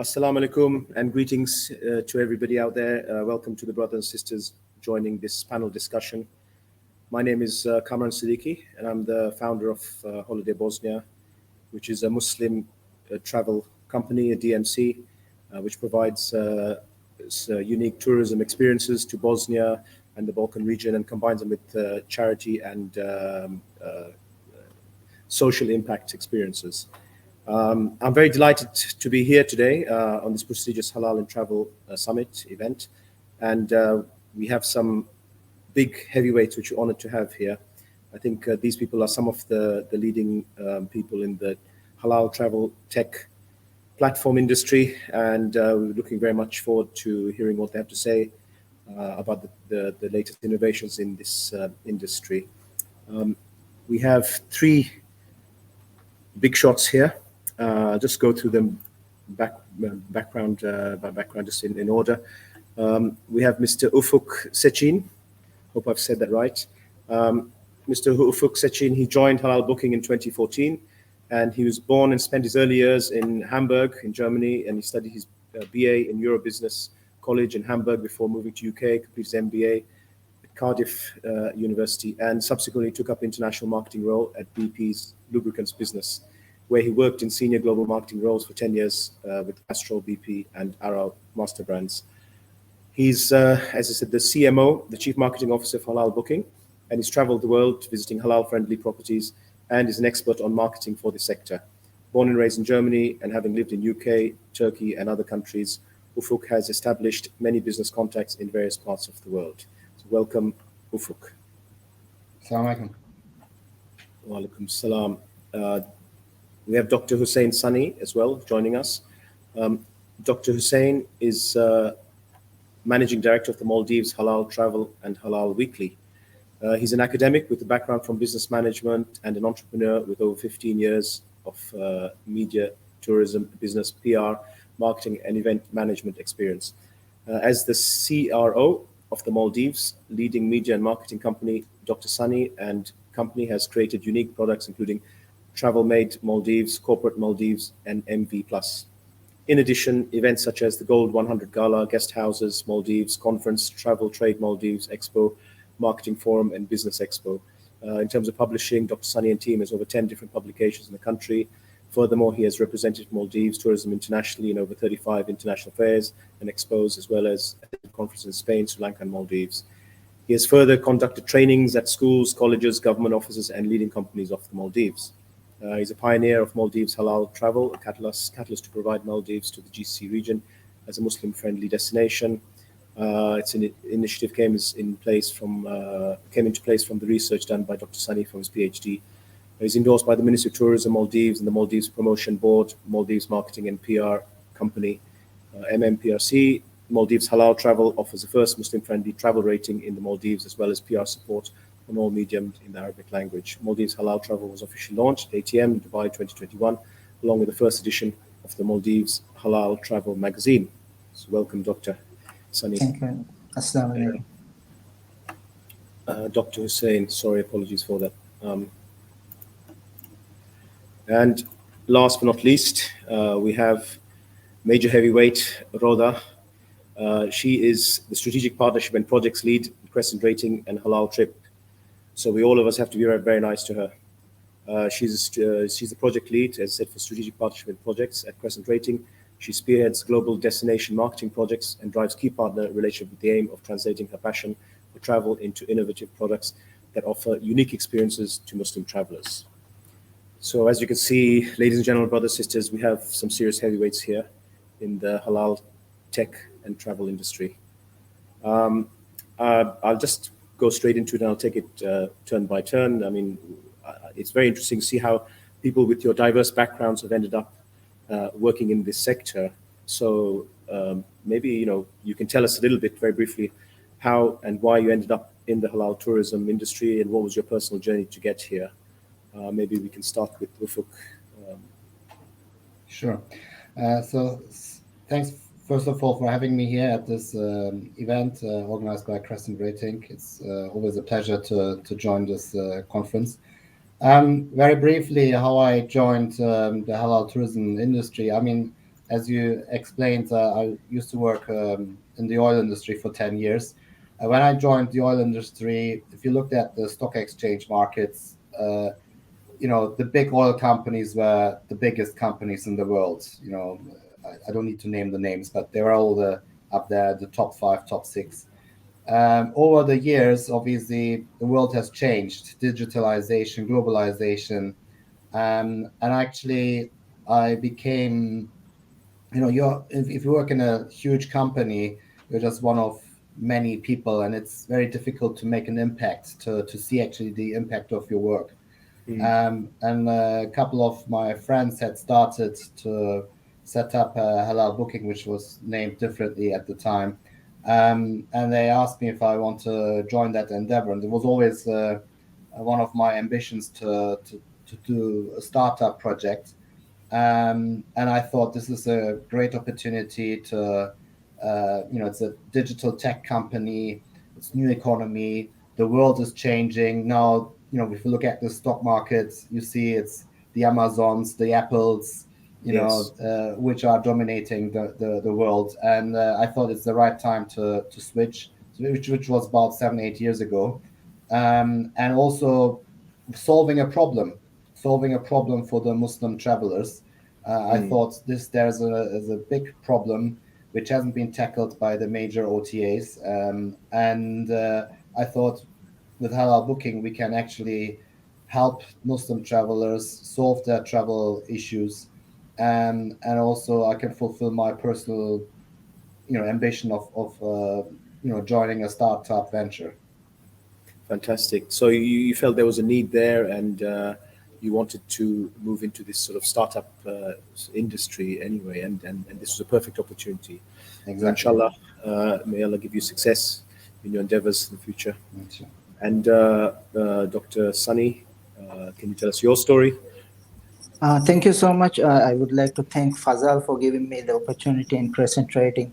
Assalamu alaikum and greetings to everybody out there. Welcome to the brothers and sisters joining this panel discussion. My name is Kamraan Siddiqui and I'm the founder of Holiday Bosnia, which is a Muslim travel company, a DMC, which provides unique tourism experiences to Bosnia and the Balkan region and combines them with charity and social impact experiences. I'm very delighted to be here today on this prestigious Halal and Travel Summit event. And we have some big heavyweights which we're honored to have here. I think these people are some of the leading people in the Halal travel tech platform industry. And we're looking very much forward to hearing what they have to say about the latest innovations in this industry. We have three big shots here. Just go through them background just in order. We have Mr. Ufuk Seçgin. Hope I've said that right. Mr. Ufuk Seçgin, he joined HalalBooking in 2014, and he was born and spent his early years in Hamburg, in Germany, and he studied his BA in Eurobusiness College in Hamburg before moving to UK, completed his MBA at Cardiff University, and subsequently took up international marketing role at BP's lubricants business, where he worked in senior global marketing roles for 10 years with Castrol, BP, and Aral master brands. He's, as I said, the CMO, the Chief Marketing Officer for HalalBooking, and he's traveled the world visiting halal-friendly properties and is an expert on marketing for the sector. Born and raised in Germany and having lived in UK, Turkey, and other countries, Ufuk has established many business contacts in various parts of the world. So welcome, Ufuk. Assalamu alaikum. Wa alaikum salam. We have Dr. Hussain Sani as well joining us. Dr. Hussain is Managing Director of the Maldives Halal Travel and Halal Weekly. He's an academic with a background from business management and an entrepreneur with over 15 years of media, tourism, business, PR, marketing, and event management experience. As the CRO of the Maldives leading media and marketing company, Dr. Sani and company has created unique products including Travel Made Maldives, Corporate Maldives, and MV+. In addition, events such as the Gold 100 Gala, Guest Houses Maldives, Conference, Travel Trade Maldives, Expo, Marketing Forum, and Business Expo. In terms of publishing, Dr. Sani and team has over 10 different publications in the country. Furthermore, he has represented Maldives tourism internationally in over 35 international fairs and expos, as well as conferences in Spain, Sri Lanka, and Maldives. He has further conducted trainings at schools, colleges, government offices, and leading companies of the Maldives. He's a pioneer of Maldives halal travel, a catalyst to provide Maldives to the GCC region as a Muslim-friendly destination. It's an initiative came into place from the research done by Dr. Sani from his PhD. He's endorsed by the Ministry of Tourism Maldives and the Maldives Promotion Board, Maldives Marketing and PR Company, MMPRC. Maldives Halal Travel offers the first Muslim-friendly travel rating in the Maldives, as well as PR support on all mediums in the Arabic language. Maldives Halal Travel was officially launched at ATM in Dubai 2021, along with the first edition of the Maldives Halal Travel magazine. So welcome, Dr. Sani. Thank you. Assalamu alaikum. Dr. Hussain, sorry, apologies for that. And last but not least, we have major heavyweight Raudha. She is the strategic partnership and projects lead, CrescentRating and HalalTrip. So we all of us have to be very, very nice to her. She's the project lead, as I said, for strategic partnership and projects at CrescentRating. She spearheads global destination marketing projects and drives key partner relationship with the aim of translating her passion for travel into innovative products that offer unique experiences to Muslim travelers. So as you can see, ladies and gentlemen, brothers, sisters, we have some serious heavyweights here in the halal tech and travel industry. I'll just go straight into it and I'll take it turn by turn. I mean, it's very interesting to see how people with your diverse backgrounds have ended up working in this sector. So maybe, you can tell us a little bit very briefly how and why you ended up in the halal tourism industry and what was your personal journey to get here. Maybe we can start with Ufuk. Sure. So thanks, first of all, for having me here at this event organized by CrescentRating. It's always a pleasure to join this conference. Very briefly, how I joined the halal tourism industry. I mean, as you explained, I used to work in the oil industry for 10 years. When I joined the oil industry, if you looked at the stock exchange markets, the big oil companies were the biggest companies in the world. I don't need to name the names, but they were all up there, the top 5, top 6. Over the years, obviously, the world has changed, digitalization, globalization. And actually, I became, if you work in a huge company, you're just one of many people, and it's very difficult to make an impact, to see actually the impact of your work. And a couple of my friends had started to set up HalalBooking, which was named differently at the time. And they asked me if I want to join that endeavor. And it was always one of my ambitions to do a startup project. And I thought this is a great opportunity to, it's a digital tech company, it's new economy, the world is changing. Now, if you look at the stock markets, you see it's the Amazons, the Apples, which are dominating the world. And I thought it's the right time to switch, which was about 7-8 years ago. And also solving a problem for the Muslim travelers. I thought there's a big problem which hasn't been tackled by the major OTAs. And I thought with HalalBooking, we can actually help Muslim travelers solve their travel issues. And also I can fulfill my personal, ambition of joining a startup venture. Fantastic. So you felt there was a need there, and you wanted to move into this sort of startup industry anyway, and this was a perfect opportunity. Exactly. Inshallah, may Allah give you success in your endeavors in the future. Thank you. And Dr. Sunny, can you tell us your story? Thank you so much. I would like to thank Fazal for giving me the opportunity in CrescentRating.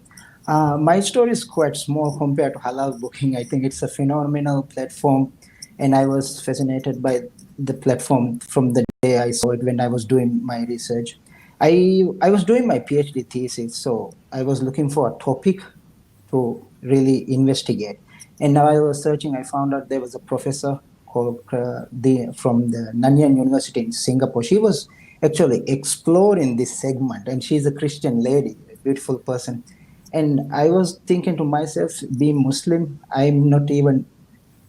My story is quite small compared to HalalBooking. I think it's a phenomenal platform, and I was fascinated by the platform from the day I saw it when I was doing my research. I was doing my PhD thesis, so I was looking for a topic to really investigate. And now I was searching, I found out there was a professor called from the Nanyang University in Singapore. She was actually exploring this segment, and she's a Christian lady, a beautiful person. And I was thinking to myself, being Muslim, I'm not even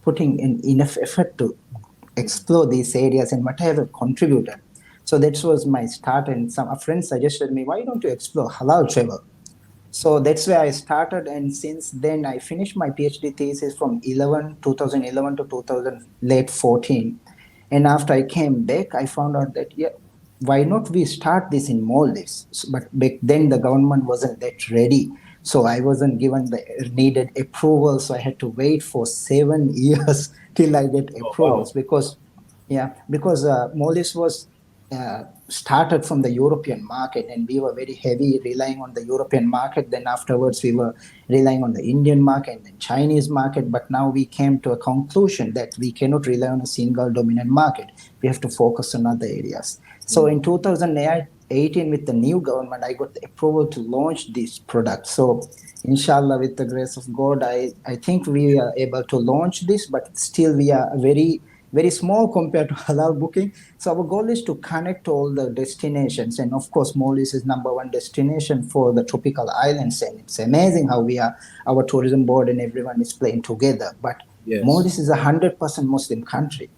putting in enough effort to explore these areas and what I have contributed. So that was my start, and a friend suggested me, why don't you explore halal travel? So that's where I started, and since then I finished my PhD thesis from 2011 to 2014. And after I came back, I found out that, why not we start this in Maldives? But back then the government wasn't that ready. So I wasn't given the needed approval. So I had to wait for 7 years till I get approvals. Wow. Because Maldives was started from the European market, and we were very heavy relying on the European market. Then afterwards we were relying on the Indian market and the Chinese market. But now we came to a conclusion that we cannot rely on a single dominant market. We have to focus on other areas. So in 2018, with the new government, I got the approval to launch this product. So inshallah, with the grace of God, I think we are able to launch this, but still we are very, very small compared to HalalBooking. So our goal is to connect all the destinations. And of course, Maldives is #1 destination for the tropical islands. And it's amazing how our tourism board and everyone is playing together. But Yes. Maldives is a 100% Muslim country.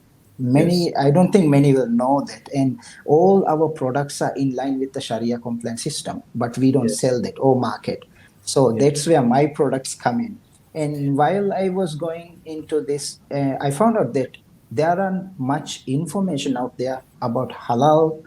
I don't think many will know that. And all our products are in line with the Sharia compliance system, but we don't sell that or market. So that's where my products come in. And while I was going into this, I found out that there aren't much information out there about halal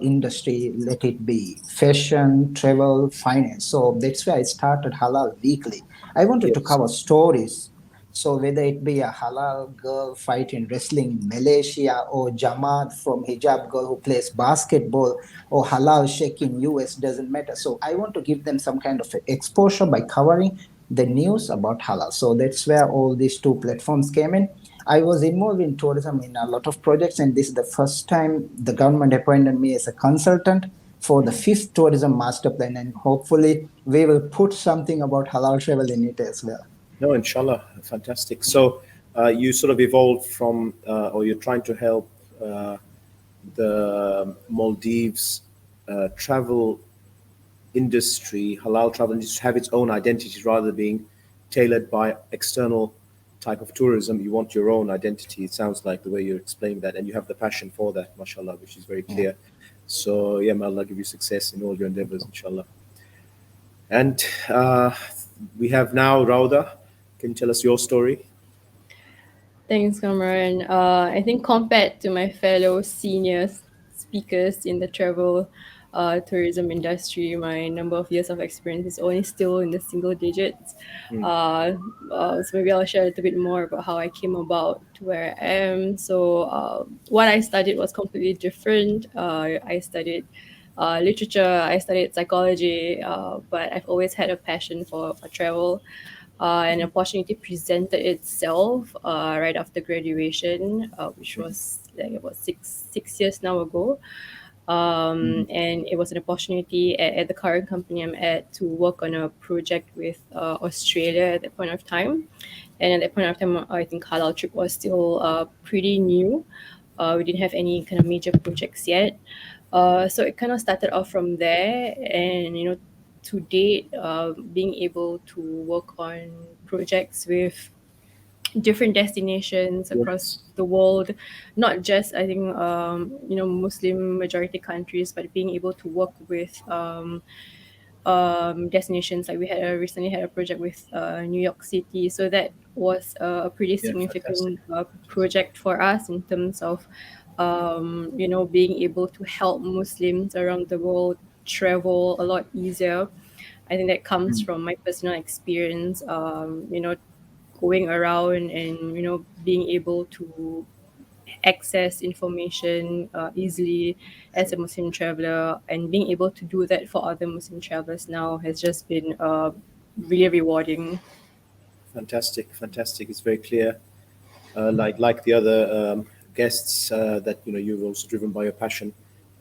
industry, let it be fashion, travel, finance. So that's why I started Halal Weekly. I wanted to cover stories. So whether it be a halal girl fighting wrestling in Malaysia, or Jamaat from hijab girl who plays basketball, or halal sheikh in US, doesn't matter. So I want to give them some kind of exposure by covering the news about halal. So that's where all these two platforms came in. I was involved in tourism in a lot of projects, and this is the first time the government appointed me as a consultant. for the 5th tourism master plan, and hopefully we will put something about halal travel in it as well. No, inshallah, fantastic. So you sort of evolved from, or you're trying to help the Maldives travel industry, halal travel industry, have its own identity rather than being tailored by external type of tourism. You want your own identity. It sounds like the way you're explaining that, and you have the passion for that, mashallah, which is very clear. So yeah, may Allah give you success in all your endeavors, inshallah. And we have now Raudha. Can you tell us your story? Thanks, Kamraan. I think compared to my fellow senior speakers in the travel tourism industry, my number of years of experience is only still in the single digits. So maybe I'll share a little bit more about how I came about to where I am. So what I studied was completely different. I studied literature, I studied psychology, but I've always had a passion for travel. An opportunity presented itself right after graduation, which was like about six years now ago. And it was an opportunity at the current company I'm at to work on a project with Australia at that point of time. And at that point of time, I think HalalTrip was still pretty new. We didn't have any kind of major projects yet. So it kind of started off from there. And, to date, being able to work on projects with different destinations across the world, not just I think Muslim majority countries, but being able to work with destinations like we recently had a project with New York City, so that was a pretty significant project for us in terms of being able to help Muslims around the world travel a lot easier. I think that comes from my personal experience, going around and being able to access information easily as a Muslim traveler, and being able to do that for other Muslim travelers now has just been really rewarding. Fantastic. It's very clear. Like the other guests, that you're also driven by your passion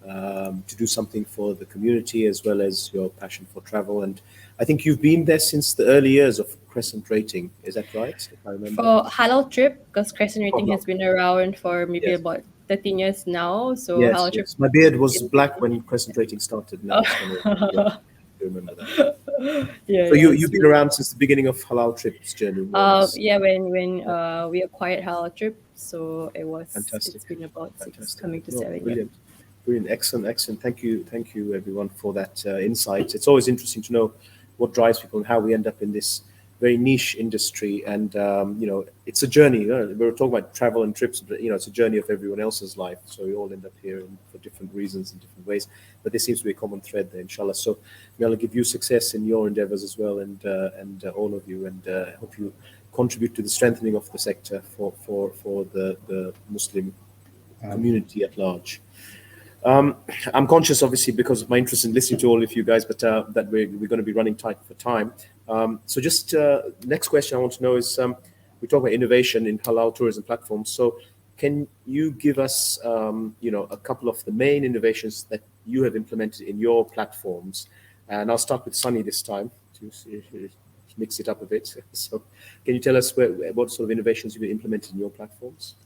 to do something for the community as well as your passion for travel. And I think you've been there since the early years of CrescentRating. Is that right? If I remember. For HalalTrip, because CrescentRating has been around for maybe about 13 years now. So HalalTrip. Yes. My beard was black when CrescentRating started. Now it's kind of, I remember that. So you've been around since the beginning of HalalTrip's journey. When we acquired HalalTrip, so it's been about 6 coming to 7 years. Brilliant, excellent. Thank you everyone for that insight. It's always interesting to know what drives people and how we end up in this very niche industry. And it's a journey. We were talking about travel and trips, but it's a journey of everyone else's life. So we all end up here for different reasons in different ways. But there seems to be a common thread there, inshallah. So may Allah give you success in your endeavors as well, and all of you, and hope you contribute to the strengthening of the sector for the Muslim community at large. I'm conscious, obviously, because of my interest in listening to all of you guys, but that we're going to be running tight for time. So just next question I want to know is, we talk about innovation in halal tourism platforms. So can you give us, a couple of the main innovations that you have implemented in your platforms? And I'll start with Sunny this time to mix it up a bit. So can you tell us what sort of innovations you've implemented in your platforms?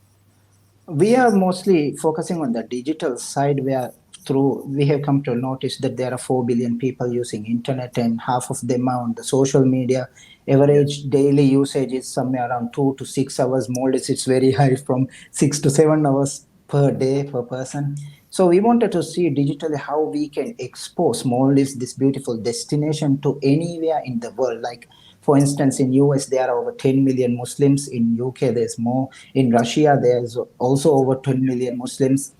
We are mostly focusing on the digital side, where we have come to notice that there are 4 billion people using internet, and half of them are on the social media. Average daily usage is somewhere around 2 to 6 hours. Maldives, it's very high, from 6 to 7 hours per day per person. So we wanted to see digitally how we can expose Maldives, this beautiful destination, to anywhere in the world. Like, for instance, in US, there are over 10 million Muslims. In UK, there's more. In Russia, there's also over 10 million Muslims.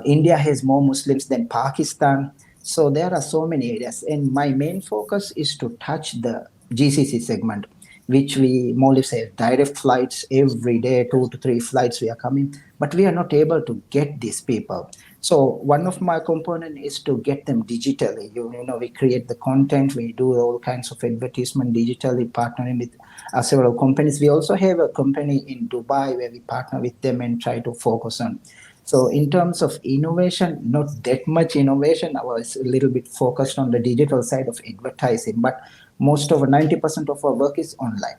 India has more Muslims than Pakistan. So there are so many areas. And my main focus is to touch the GCC segment, which Maldives have direct flights every day, 2 to 3 flights we are coming, but we are not able to get these people. So one of my component is to get them digitally. We create the content, we do all kinds of advertisement digitally, partnering with several companies. We also have a company in Dubai where we partner with them and try to focus on So in terms of innovation, not that much innovation. I was a little bit focused on the digital side of advertising, but most over 90% of our work is online.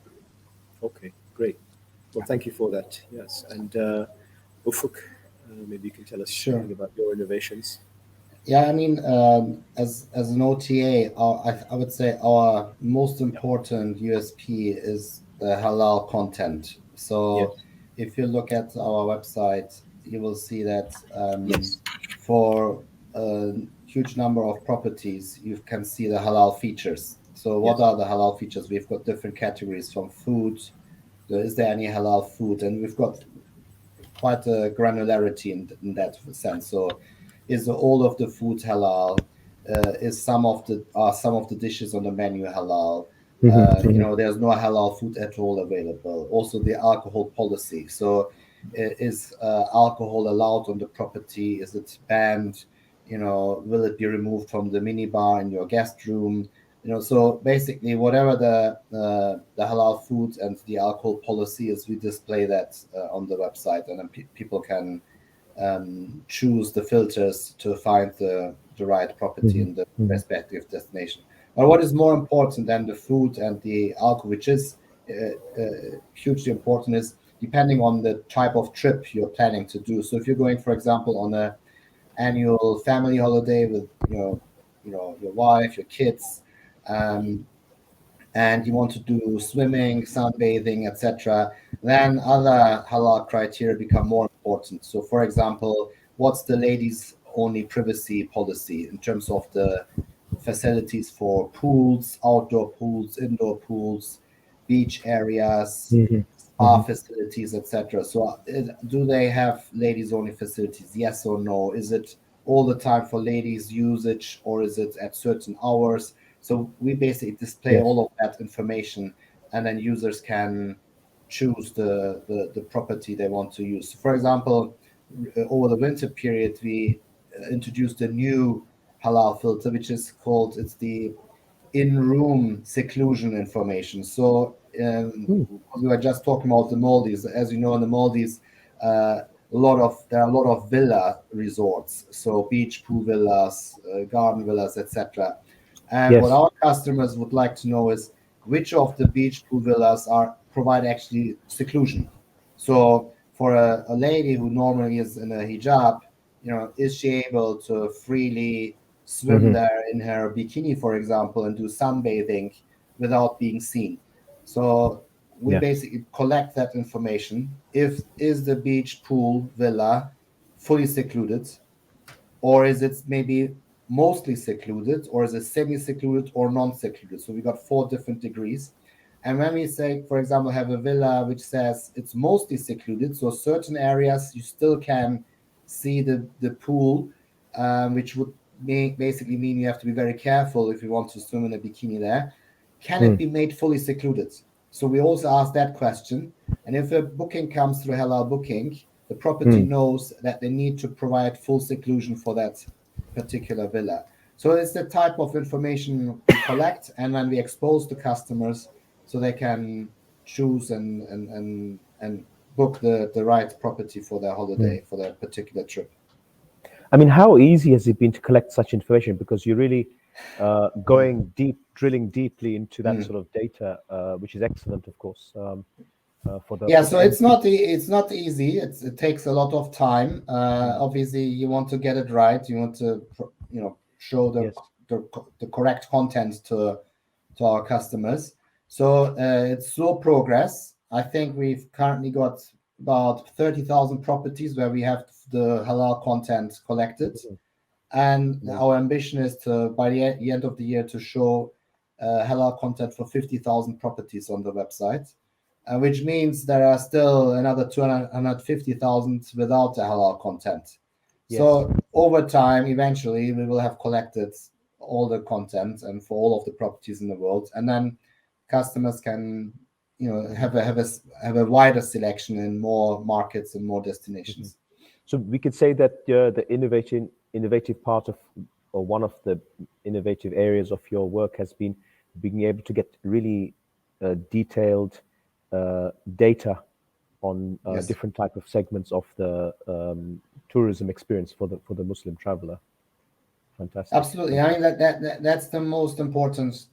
Okay, great. Well, thank you for that. Yes, and Ufuk, maybe you can tell us Sure. something about your innovations. Yeah, I mean, as an OTA, I would say our most important USP is the halal content. So Yes. if you look at our website, you will see that Yes. for a huge number of properties, you can see the halal features. So what Yes. are the halal features? We've got different categories from food. Is there any halal food? And we've got quite a granularity in that sense. So, is all of the food halal? Is some of the dishes on the menu halal? There's no halal food at all available. Also, the alcohol policy. So, is alcohol allowed on the property? Is it banned? Will it be removed from the minibar in your guest room? So basically, whatever the halal food and the alcohol policy is, we display that on the website, and then people can choose the filters to find the right property in the respective destination. But what is more important than the food and the alcohol, which is hugely important, is depending on the type of trip you're planning to do. So if you're going, for example, on a annual family holiday with your wife, your kids, and you want to do swimming, sunbathing, etc., then other halal criteria become more important. So, for example, what's the ladies' only privacy policy in terms of the facilities for pools, outdoor pools, indoor pools, beach areas, spa facilities, etc. So, do they have ladies' only facilities? Yes or no? Is it all the time for ladies' usage, or is it at certain hours? So we basically display all of that information, and then users can choose the property they want to use. For example, over the winter period, we introduced a new halal filter, which is called, it's the in-room seclusion information. So we were just talking about the Maldives. As you know, in the Maldives, there are a lot of villa resorts, so beach pool villas, garden villas, etc. And what our customers would like to know is which of the beach pool villas provide actually seclusion. So for a lady who normally is in a hijab, is she able to freely swim there in her bikini, for example, and do sunbathing without being seen? So we basically collect that information. Is the beach pool villa fully secluded, or is it maybe mostly secluded, or is it semi-secluded or non-secluded? So we got 4 different degrees. And when we say, for example, have a villa which says it's mostly secluded, so certain areas you still can see the pool, which would basically mean you have to be very careful if you want to swim in a bikini there. Can it be made fully secluded? So we also ask that question. And if a booking comes through HalalBooking, the property knows that they need to provide full seclusion for that particular villa. So it's the type of information we collect, and then we expose to customers so they can choose and book the right property for their holiday, for their particular trip. I mean, how easy has it been to collect such information? Because you're really going deep, drilling deeply into that sort of data, which is excellent, of course. For the so it's not easy. It takes a lot of time. Obviously, you want to get it right. You want to show the correct content to our customers. So it's slow progress. I think we've currently got about 30,000 properties where we have the halal content collected, and our ambition is to, by the end of the year, to show halal content for 50,000 properties on the website. Which means there are still another 250,000 without the halal content. So over time, eventually, we will have collected all the content and for all of the properties in the world, and then customers can have a wider selection in more markets and more destinations. So we could say that the innovative part of, or one of the innovative areas of your work has been being able to get really detailed data on different type of segments of the tourism experience for the Muslim traveler. Fantastic. Absolutely. I mean, that's the most important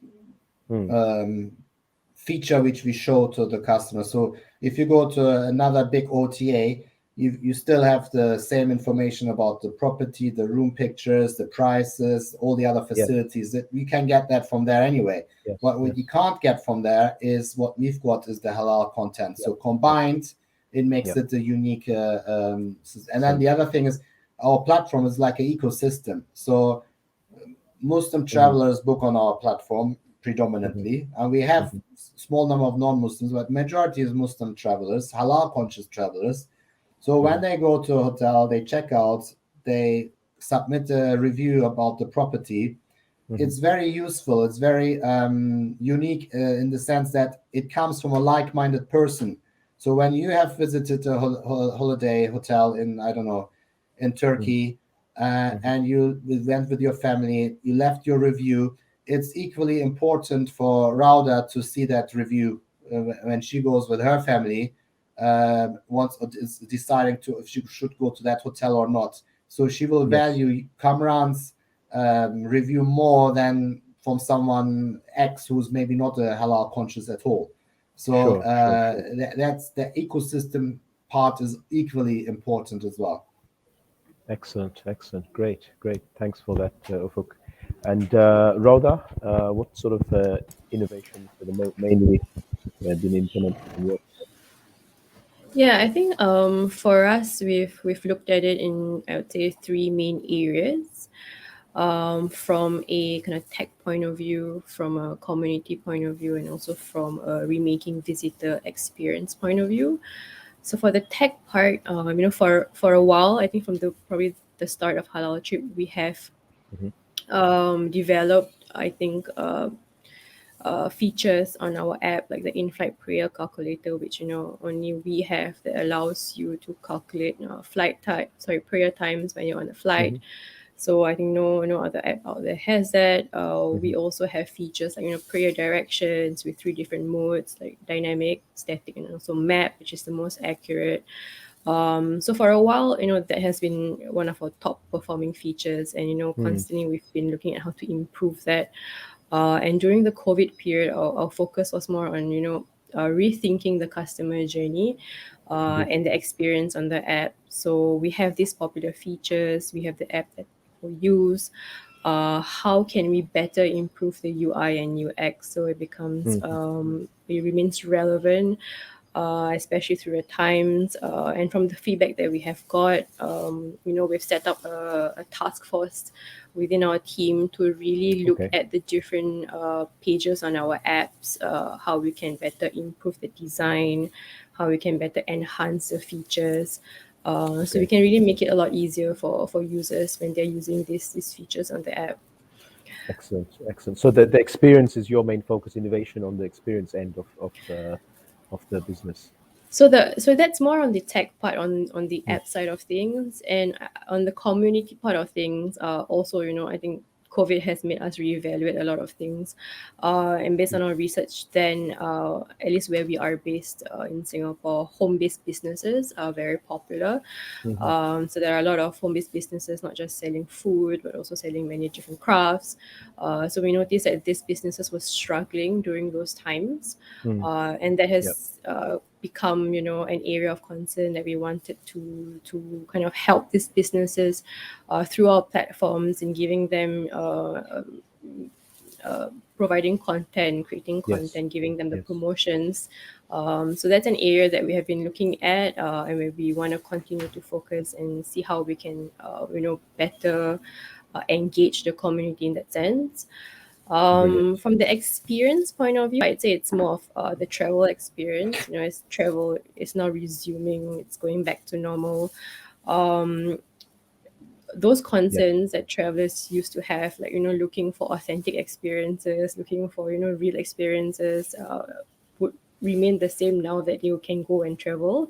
feature which we show to the customer. So if you go to another big OTA, you still have the same information about the property, the room pictures, the prices, all the other facilities. That we can get that from there anyway. What you can't get from there is what we've got is the halal content. So combined, it makes it a unique. And then the other thing is our platform is like an ecosystem. So Muslim travelers book on our platform predominantly, and we have small number of non-Muslims, but majority is Muslim travelers, halal conscious travelers. So when they go to a hotel, they check out, they submit a review about the property. It's very useful. It's very unique in the sense that it comes from a like-minded person. So when you have visited a holiday hotel in, I don't know, in Turkey, and you went with your family, you left your review, it's equally important for Raudha to see that review when she goes with her family, once is deciding if she should go to that hotel or not. So she will value Kamraan's review more than from someone X who's maybe not a halal conscious at all. So that's the ecosystem part is equally important as well. Excellent. Great. Thanks for that, Ufuk. And Raudha, what sort of innovations are mainly been implemented in your? Yeah, I think for us we've looked at it in, I would say, three main areas. From a kind of tech point of view, from a community point of view, and also from a remaking visitor experience point of view. So for the tech part, for a while, I think from probably the start of HalalTrip, we have developed, I think, features on our app, like the in-flight prayer calculator, which only we have, that allows you to calculate prayer times when you're on a flight. So I think no other app out there has that. We also have features like prayer directions with 3 different modes, like dynamic, static, and also map, which is the most accurate. So for a while, that has been one of our top performing features, and constantly we've been looking at how to improve that. And during the COVID period, our focus was more on rethinking the customer journey and the experience on the app. So we have these popular features. We have the app that people use. How can we better improve the UI and UX so it becomes it remains relevant, especially through the times, and from the feedback that we have got, we've set up a task force within our team to really look at the different pages on our apps, how we can better improve the design, how we can better enhance the features, so we can really make it a lot easier for users when they're using these features on the app. Excellent. So the experience is your main focus, innovation on the experience end of the business. So that's more on the tech part, on the app side of things, and on the community part of things. Also, I think COVID has made us reevaluate a lot of things, and based on our research, then at least where we are based in Singapore, home-based businesses are very popular. So there are a lot of home-based businesses, not just selling food, but also selling many different crafts. So we noticed that these businesses were struggling during those times, and that has become an area of concern that we wanted to kind of help these businesses through our platforms and giving them providing content, creating content, giving them the promotions. So that's an area that we have been looking at, and where we want to continue to focus and see how we can better engage the community in that sense. From the experience point of view, I'd say it's more of the travel experience. As travel is now resuming, it's going back to normal. Those concerns that travelers used to have, like looking for authentic experiences, looking for real experiences, would remain the same now that you can go and travel.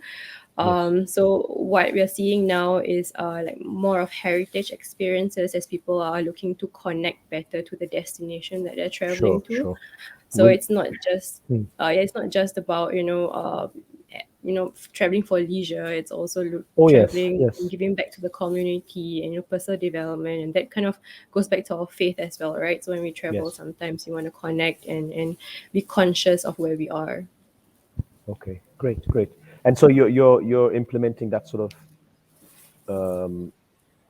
So what we are seeing now is like more of heritage experiences, as people are looking to connect better to the destination that they're traveling to. So it's not just it's not just about traveling for leisure. It's also Oh, yes, traveling yes. and giving back to the community and personal development, and that kind of goes back to our faith as well, right? So when we travel, Yes. sometimes we want to connect and be conscious of where we are. Okay, great, great. And so you're implementing that sort of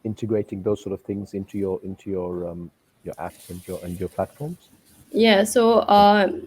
integrating those sort of things into your apps and your platforms. Yeah, so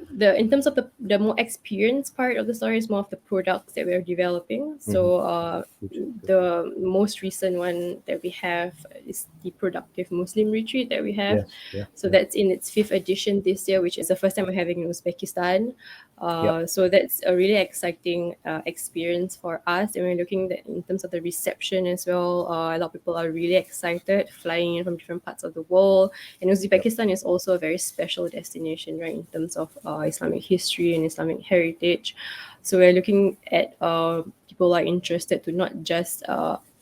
the in terms of the more experienced part of the story is more of the products that we're developing. So the most recent one that we have is the Productive Muslim Retreat that we have. Yes, yeah, So yeah. that's in its 5th edition this year, which is the first time we're having in Uzbekistan. Yeah. So that's a really exciting experience for us, and we're looking at in terms of the reception as well. A lot of people are really excited, flying in from different parts of the world. And Uzbekistan is also a very special destination, right, in terms of Islamic history and Islamic heritage. So we're looking at people are interested to not just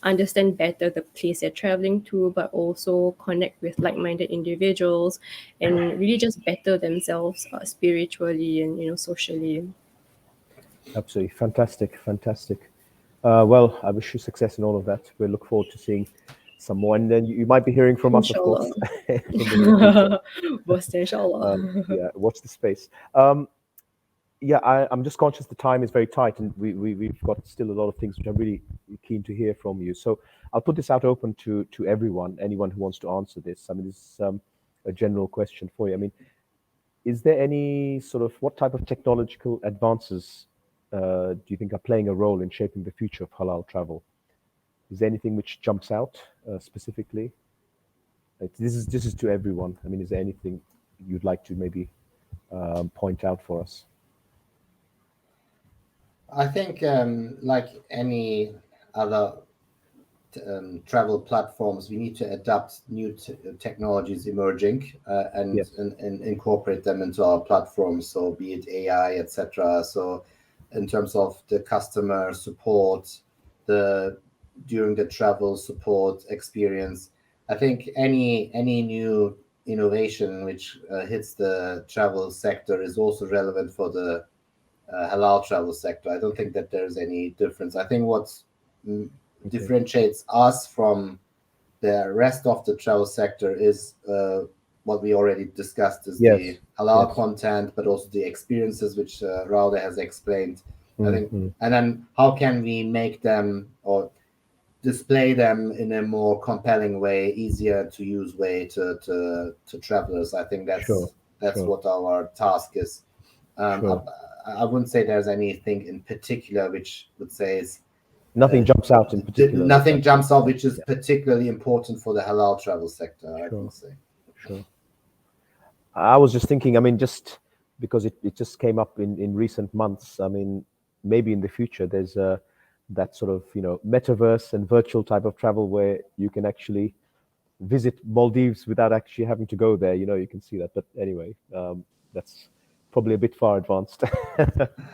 understand better the place they're traveling to, but also connect with like-minded individuals and really just better themselves spiritually and socially. Absolutely fantastic, fantastic. Well, I wish you success in all of that. We look forward to seeing some more, and then you might be hearing from us, of Inshallah. course, in the near future. Bosnia, inshallah. Yeah, watch the space. Yeah, I'm just conscious the time is very tight, and we've got still a lot of things which I'm really keen to hear from you. So I'll put this out open to everyone, anyone who wants to answer this. I mean, this is a general question for you. I mean, is there any sort of what type of technological advances do you think are playing a role in shaping the future of halal travel? Is there anything which jumps out specifically? This is to everyone. I mean, is there anything you'd like to maybe point out for us? I think, like any other travel platforms, we need to adapt new technologies emerging and, Yes. and incorporate them into our platforms. So be it AI, etc. So in terms of the customer support, during the travel support experience, I think any new innovation which hits the travel sector is also relevant for the halal travel sector. I don't think that there's any difference. I think what differentiates us from the rest of the travel sector is what we already discussed is Yes. the halal Yes. content, but also the experiences which Raudha has explained. I think, Mhm. and then how can we make them or display them in a more compelling way, easier to use way to travelers. I think that's Sure. Sure. what our task is. Sure. I wouldn't say there's anything in particular which would say is Nothing jumps out in particular. nothing jumps out which is particularly important for the halal travel sector. I Sure. would say. Sure. I was just thinking, I mean, just because it just came up in recent months, I mean, maybe in the future there's that sort of, metaverse and virtual type of travel where you can actually visit Maldives without actually having to go there. You can see that. But anyway, that's probably a bit far advanced.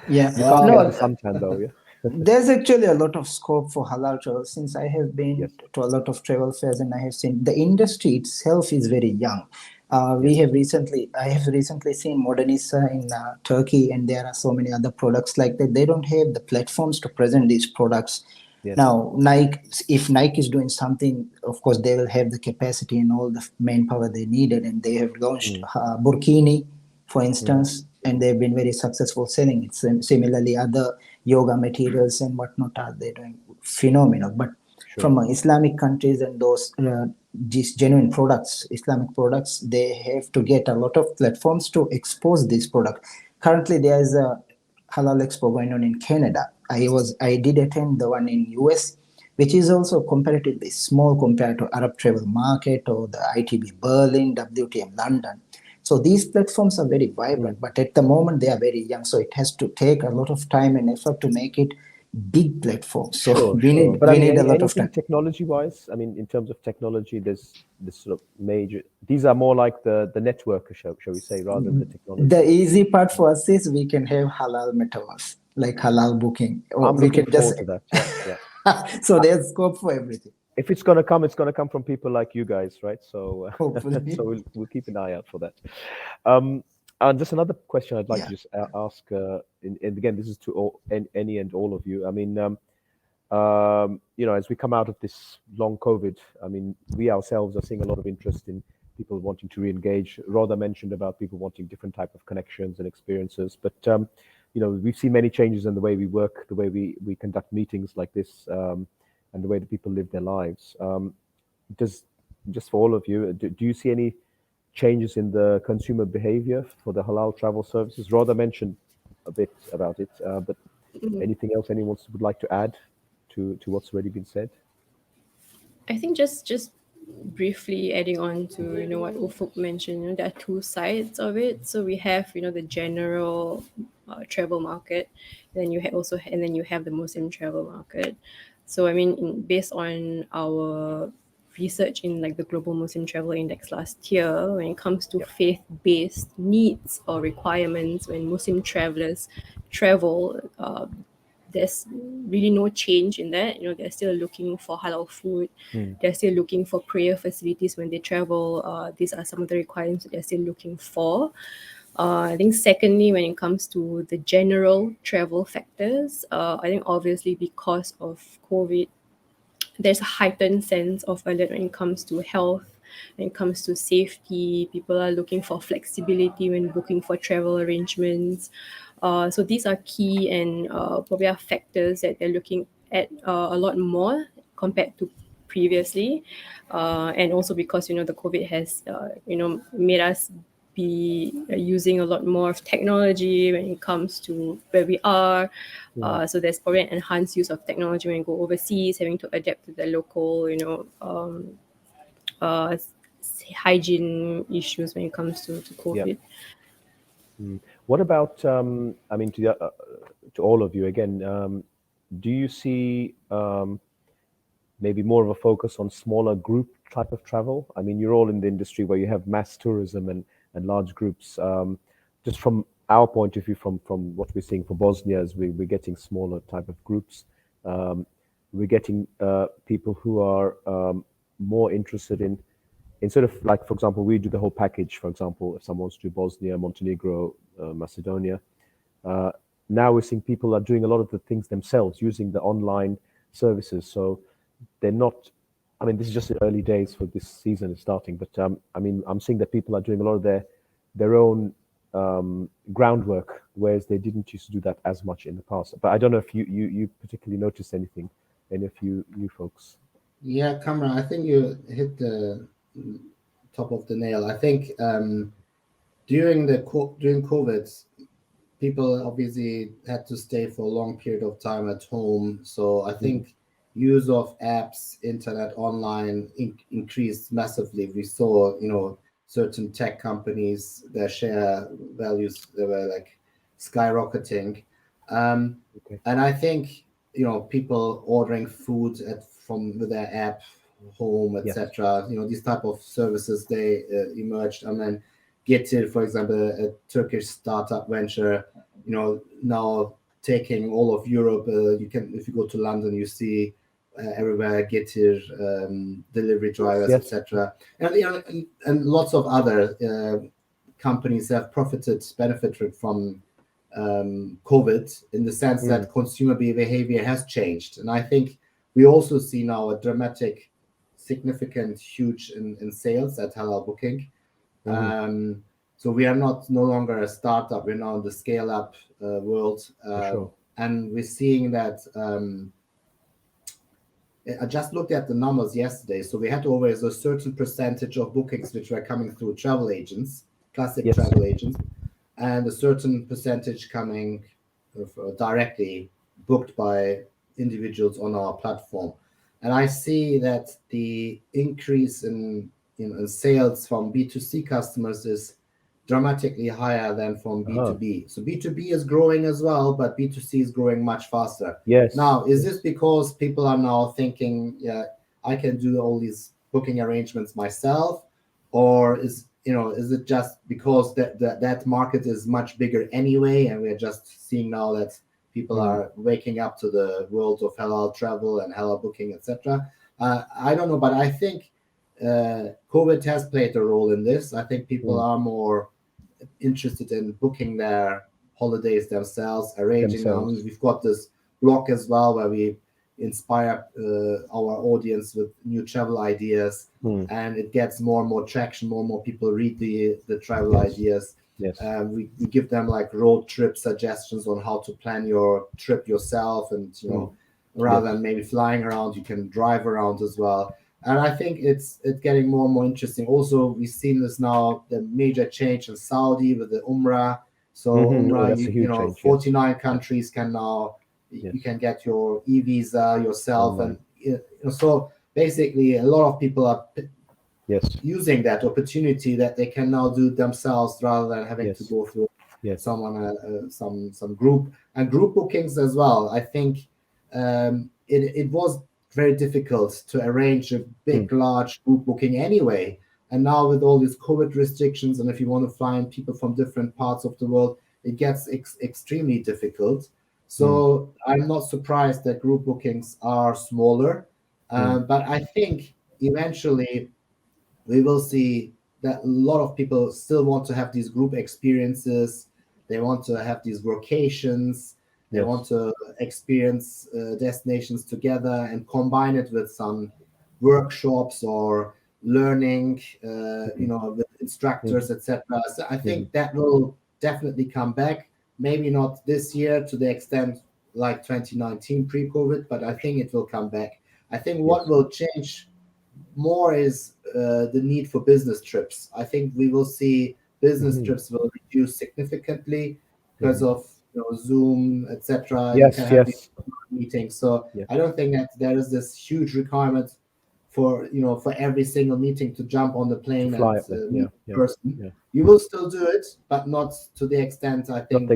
Yeah. You can't No, get the suntan though, yeah? there's actually a lot of scope for halal travel since I have been Yes. to a lot of travel fairs and I have seen the industry itself is very young. I have recently seen Modernissa in Turkey, and there are so many other products like that. They don't have the platforms to present these products. Yes. Now, if Nike is doing something, of course, they will have the capacity and all the manpower they needed, and they have launched Burkini, for instance, and they've been very successful selling it. Similarly, other yoga materials and whatnot they doing phenomenal. But from Islamic countries and these genuine products, Islamic products, they have to get a lot of platforms to expose this product. Currently, there is a Halal Expo going on in Canada. I did attend the one in US, which is also comparatively small compared to Arab Travel Market or the ITB Berlin, WTM London. So these platforms are very vibrant, but at the moment they are very young. So it has to take a lot of time and effort to make it big platforms. So we need But I mean, a lot of anything time. technology-wise, I mean, in terms of technology, there's this sort of major. These are more like the network, shall we say, rather than the technology. The easy part for us is we can have halal metaverse, like HalalBooking. Or I'm we looking can just forward to that. Yeah. so there's scope for everything. If it's gonna come, it's gonna come from people like you guys, right? So, Hopefully. so we'll keep an eye out for that. Just another question I'd like Yeah. to just ask, and again, this is to all, any and all of you. I mean, as we come out of this long COVID, I mean, we ourselves are seeing a lot of interest in people wanting to re-engage. Raudha mentioned about people wanting different type of connections and experiences, but we've seen many changes in the way we work, the way we conduct meetings like this, and the way that people live their lives. Just for all of you, do you see any changes in the consumer behavior for the halal travel services? Raudha mentioned a bit about it, but anything else anyone would like to add to what's already been said? I think just briefly adding on to what Ufuk mentioned, there are two sides of it. So we have the general travel market, then you have the Muslim travel market. So I mean, based on our research in like the Global Muslim Travel Index last year, when it comes to faith-based needs or requirements when Muslim travelers travel, there's really no change in that. They're still looking for halal food. They're still looking for prayer facilities when they travel. These are some of the requirements that they're still looking for. I think secondly, when it comes to the general travel factors, I think obviously because of COVID, there's a heightened sense of alert when it comes to health, when it comes to safety. People are looking for flexibility when booking for travel arrangements. So these are key and probably are factors that they're looking at a lot more compared to previously. And also because, the COVID has, made us be using a lot more of technology when it comes to where we are. So there's probably an enhanced use of technology when you go overseas, having to adapt to the local, hygiene issues when it comes to COVID. What about, I mean, to all of you again, do you see maybe more of a focus on smaller group type of travel? I mean, you're all in the industry where you have mass tourism and large groups. Just from our point of view, from what we're seeing for Bosnia, is we're getting smaller type of groups. We're getting people who are more interested in sort of like, for example, we do the whole package. For example, if someone wants to do Bosnia, Montenegro, Macedonia, now we're seeing people are doing a lot of the things themselves using the online services. So they're not, I mean, this is just the early days for this season is starting, but I mean, I'm seeing that people are doing a lot of their own groundwork, whereas they didn't used to do that as much in the past. But I don't know if you particularly noticed anything, any of you folks. Yeah, Kamraan, I think you hit the top of the nail. I think during COVID, people obviously had to stay for a long period of time at home. So I think use of apps, internet, online increased massively. We saw, certain tech companies, their share values, they were like skyrocketing. And I think, people ordering food from their app, home, etc. These type of services, they emerged. I mean, Getir, for example, a Turkish startup venture, now taking all of Europe. If you go to London, you see everywhere Getir, delivery drivers, etc. And lots of other companies have benefited from COVID in the sense that consumer behavior has changed. And I think we also see now a dramatic, significant, huge in sales at HalalBooking. So we are no longer a startup. We're now in the scale-up world. Sure. And we're seeing that. I just looked at the numbers yesterday. So we had always a certain percentage of bookings which were coming through travel agents, classic travel agents, and a certain percentage coming directly booked by individuals on our platform. And I see that the increase in sales from B2C customers is dramatically higher than from B2B. So B2B is growing as well, but B2C is growing much faster. Yes. Now, is this because people are now thinking, I can do all these booking arrangements myself, or is it just because that market is much bigger anyway, and we're just seeing now that people are waking up to the world of halal travel and halal booking, etc. I don't know, but I think COVID has played a role in this. I think people are more interested in booking their holidays themselves, arranging them. We've got this blog as well where we inspire our audience with new travel ideas, and it gets more and more traction. More and more people read the travel ideas. Yes. We give them like road trip suggestions on how to plan your trip yourself, and rather than maybe flying around, you can drive around as well. And I think it's getting more and more interesting. Also, we've seen this now, the major change in Saudi with the Umrah. So Umrah, 49 countries can now, you can get your e-visa yourself. And so basically a lot of people are using that opportunity that they can now do themselves rather than having to go through someone, some group bookings as well. I think it was very difficult to arrange a big, large group booking anyway. And now with all these COVID restrictions, and if you want to find people from different parts of the world, it gets extremely difficult. So I'm not surprised that group bookings are smaller. But I think eventually we will see that a lot of people still want to have these group experiences. They want to have these workations. They want to experience destinations together and combine it with some workshops or learning, with instructors, etc. So I think that will definitely come back. Maybe not this year to the extent like 2019 pre-COVID, but I think it will come back. I think what will change more is the need for business trips. I think we will see business trips will reduce significantly because of Zoom, etc. You can have these meetings. So I don't think that there is this huge requirement for every single meeting to jump on the plane and meet in person. You will still do it, but not to the extent I think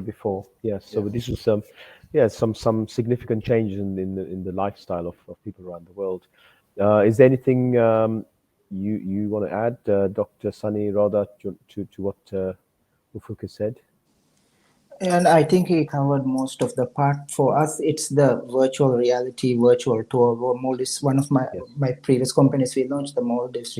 before. Yes. So this is some significant changes in the lifestyle of people around the world. Is there anything you want to add, Dr. Sunny, Raudha, to what Ufuk has said? And I think he covered most of the part. For us, it's the virtual reality, virtual tour. Maldives, one of my previous companies, we launched the Maldives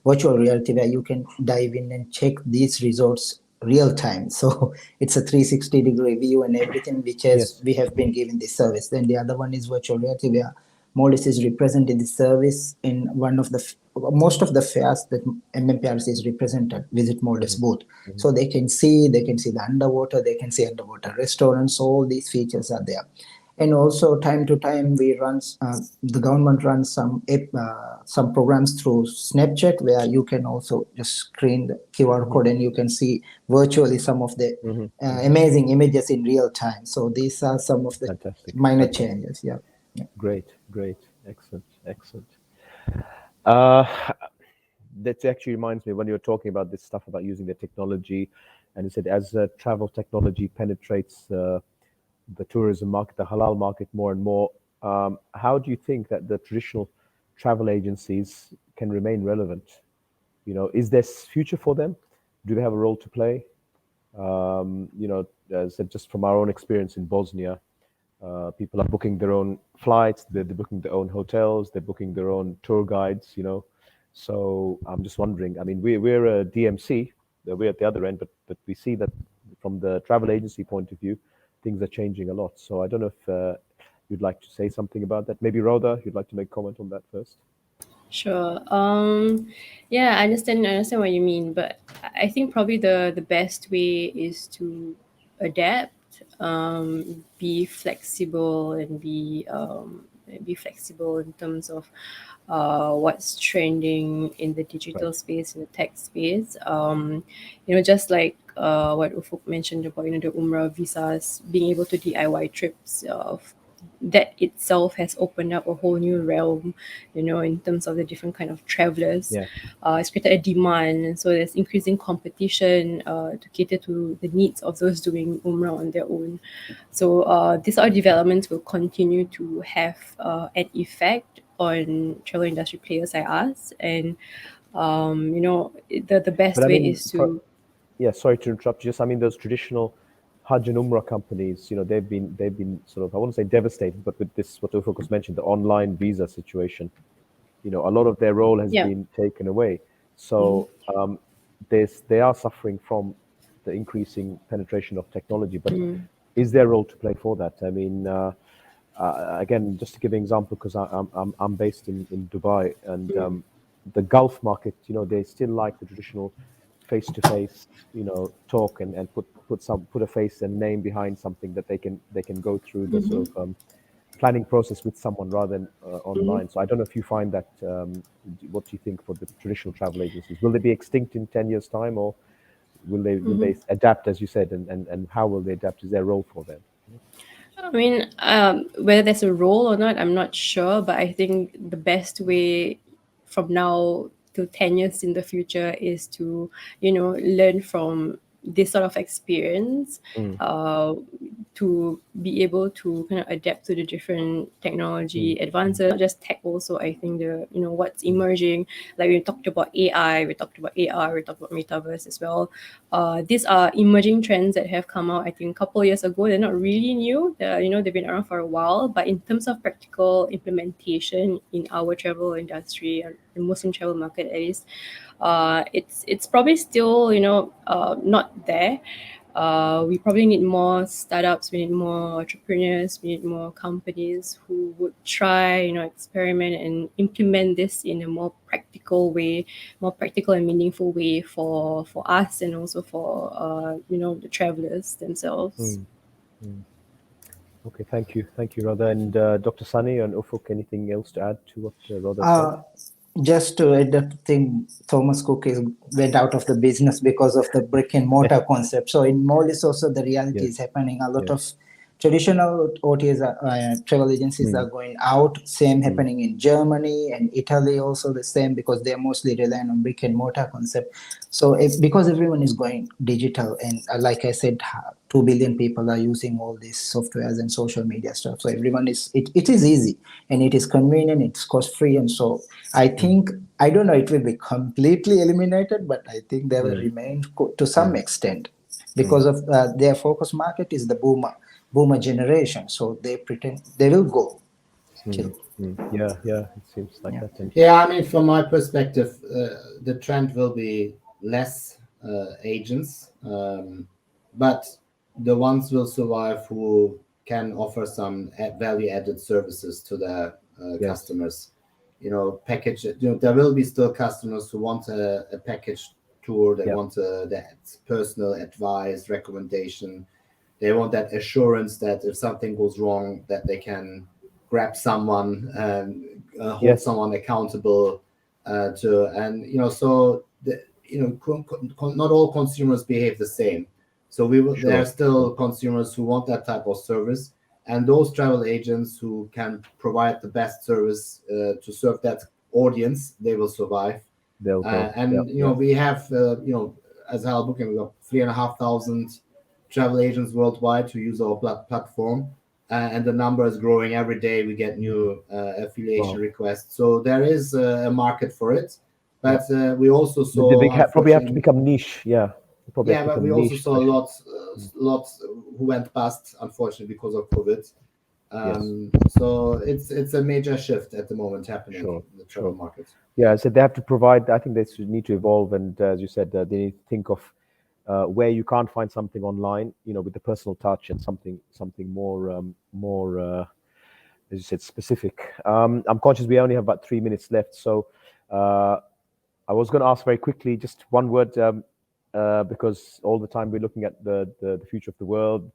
virtual reality, where you can dive in and check these resorts real time. So it's a 360-degree view and everything, which we have been giving this service. Then the other one is virtual reality, where Maldives is representing the service in one of the most of the fairs that MMPRC is represented. Visit Maldives booth, so they can see the underwater, they can see underwater restaurants. All these features are there, and also time to time we run. The government runs some programs through Snapchat, where you can also just screen the QR code and you can see virtually some of the amazing images in real time. So these are some of the minor changes. Yeah. Great, excellent. That actually reminds me, when you were talking about this stuff about using the technology, and you said as travel technology penetrates the tourism market, the halal market more and more, how do you think that the traditional travel agencies can remain relevant? Is there future for them? Do they have a role to play? As I said, just from our own experience in Bosnia, people are booking their own flights, they're booking their own hotels, they're booking their own tour guides, So I'm just wondering, I mean, we're a DMC, we're at the other end, but we see that from the travel agency point of view, things are changing a lot. So I don't know if you'd like to say something about that. Maybe Raudha, you'd like to make comment on that first? Sure. I understand what you mean, but I think probably the best way is to adapt, be flexible, and be flexible in terms of what's trending in the digital space, in the tech space. Just like what Ufuk mentioned about the Umrah visas, being able to DIY trips, that itself has opened up a whole new realm, in terms of the different kind of travelers. It's created a demand, and so there's increasing competition to cater to the needs of those doing Umrah on their own. So these are developments will continue to have an effect on travel industry players like us, and the best way is to. Sorry to interrupt you. Just, I mean, those traditional Hajj and Umrah companies, they've been sort of, I wouldn't say devastated, but with this, what Ufuk was mentioned, the online visa situation, a lot of their role has been taken away. So they are suffering from the increasing penetration of technology. But is there a role to play for that? I mean, again, just to give an example, because I'm based in Dubai, and the Gulf market, they still like the traditional face-to-face, talk and put a face and name behind something that they can go through the sort of planning process with someone rather than online. So I don't know if you find that. What do you think for the traditional travel agencies? Will they be extinct in 10 years' time, or will they adapt, as you said, and how will they adapt? Is there a role for them? I mean, whether there's a role or not, I'm not sure. But I think the best way from now to 10 years in the future is to, learn from this sort of experience, to be able to kind of adapt to the different technology advances, not just tech also. I think what's emerging, like we talked about AI, we talked about AR, we talked about metaverse as well. These are emerging trends that have come out, I think, a couple of years ago. They're not really new. They've been around for a while, but in terms of practical implementation in our travel industry, the Muslim travel market at least, it's probably still not there. We probably need more startups, we need more entrepreneurs, we need more companies who would try, experiment and implement this in a more practical way, more practical and meaningful way for us, and also for the travelers themselves. Okay, thank you, Raudha. And Dr. Sani and Ufuk, anything else to add to what Raudha said? Just to add that thing, Thomas Cook went out of the business because of the brick and mortar concept. So in Maldives also the reality is happening. A lot of traditional OTAs, travel agencies are going out. Same happening in Germany and Italy also the same, because they're mostly relying on brick and mortar concept. So because everyone is going digital, and like I said, 2 billion people are using all these softwares and social media stuff. So everyone it is easy and it is convenient, it's cost free. And so I think, I don't know, it will be completely eliminated, but I think they will remain to some extent, because of their focus market is the boomer generation. So they pretend they will go. Yeah, it seems like that. Yeah, I mean, from my perspective, the trend will be less agents, but the ones will survive who can offer some value-added services to their customers. Package. There will be still customers who want a package tour. They want that personal advice, recommendation. They want that assurance that if something goes wrong, that they can grab someone and hold someone accountable so not all consumers behave the same. So there are still consumers who want that type of service, and those travel agents who can provide the best service to serve that audience, they will survive. They'll we have as HalalBooking, we got 3,500 travel agents worldwide who use our platform. And the number is growing every day. We get new affiliation requests. So there is a market for it. But we also saw... They probably have to become niche, but we also saw lots who went bust, unfortunately, because of COVID. So it's a major shift at the moment happening in the travel market. Yeah, so they have to provide... I think they need to evolve. And as you said, they need to think of where you can't find something online, with the personal touch and something more, as you said, specific. I'm conscious we only have about 3 minutes left, so I was going to ask very quickly, just one word, because all the time we're looking at the future of the world.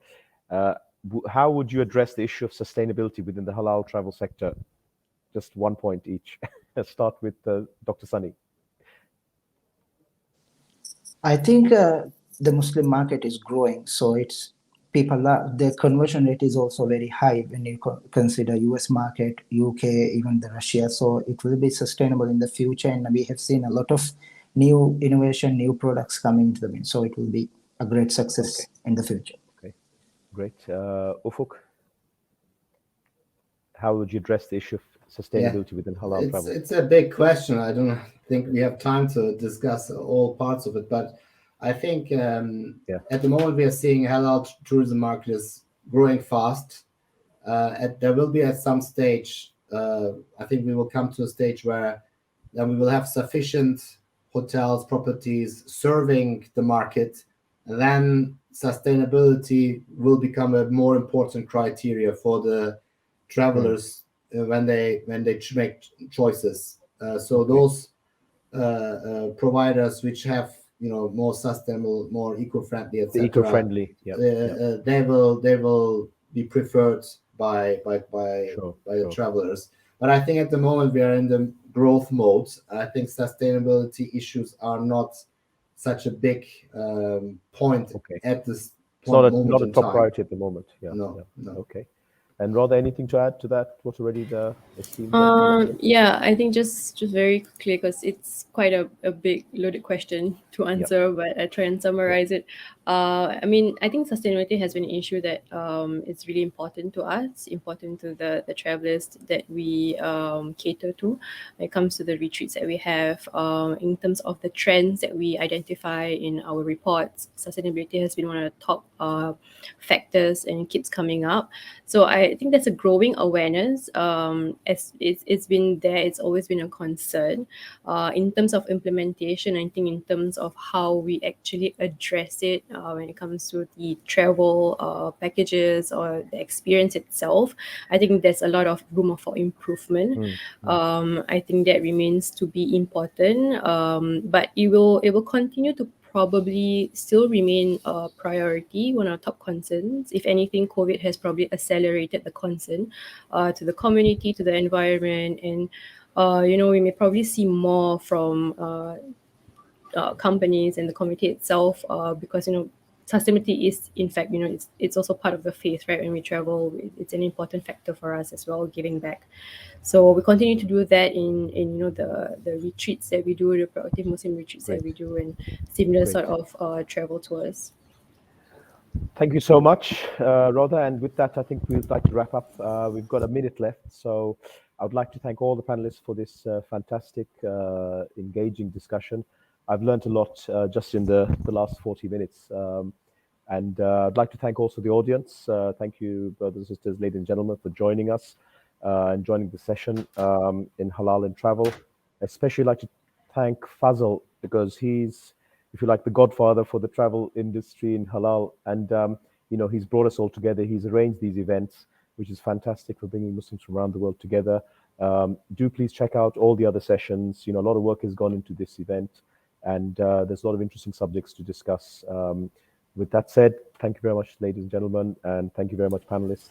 How would you address the issue of sustainability within the halal travel sector? Just 1 point each. Let's start with Dr. Sani. I think the Muslim market is growing, so the conversion rate is also very high when you consider US market, UK, even the Russia. So it will be sustainable in the future, and we have seen a lot of new innovation, new products coming into the wind. So it will be a great success in the future. Okay, great. Ufuk, how would you address the issue of sustainability within halal travel? It's a big question. I don't think we have time to discuss all parts of it, but I think at the moment we are seeing halal tourism market is growing fast. There will be at some stage, I think we will come to a stage where then we will have sufficient hotels, properties serving the market, then sustainability will become a more important criteria for the travelers when they make choices. So those providers which have more sustainable, more eco-friendly, etc. Eco-friendly, they will be preferred by the travelers. But I think at the moment we are in the growth mode. I think sustainability issues are not such a big point at this point. It's not a top priority at the moment. No. Okay. And Raudha, anything to add to that? What's already the esteemed? Yeah, I think just very quickly, because it's quite a big loaded question to answer, but I try and summarize it. I mean, I think sustainability has been an issue that it's really important to us, important to the travelers that we cater to when it comes to the retreats that we have. In terms of the trends that we identify in our reports, sustainability has been one of the top factors and it keeps coming up. So I think there's a growing awareness. As it's been there, it's always been a concern. In terms of implementation, I think in terms of how we actually address it when it comes to the travel packages or the experience itself, I think there's a lot of room for improvement. I think that remains to be important, but it will continue to probably still remain a priority, one of our top concerns. If anything, COVID has probably accelerated the concern to the community, to the environment, and we may probably see more from companies and the community itself, because sustainability is, in fact, it's also part of the faith, right? When we travel, it's an important factor for us as well, giving back. So we continue to do that in the retreats that we do, the proactive Muslim retreats that we do, and similar sort of travel tours. Thank you so much, Raudha. And with that, I think we'd like to wrap up. We've got a minute left, so I would like to thank all the panelists for this fantastic, engaging discussion. I've learned a lot just in the last 40 minutes. And I'd like to thank also the audience. Thank you, brothers and sisters, ladies and gentlemen, for joining us and joining the session in Halal and Travel. Especially like to thank Fazal, because he's, if you like, the godfather for the travel industry in Halal. And, he's brought us all together. He's arranged these events, which is fantastic for bringing Muslims from around the world together. Do please check out all the other sessions. A lot of work has gone into this event, and there's a lot of interesting subjects to discuss. With that said, thank you very much, ladies and gentlemen, and thank you very much, panelists.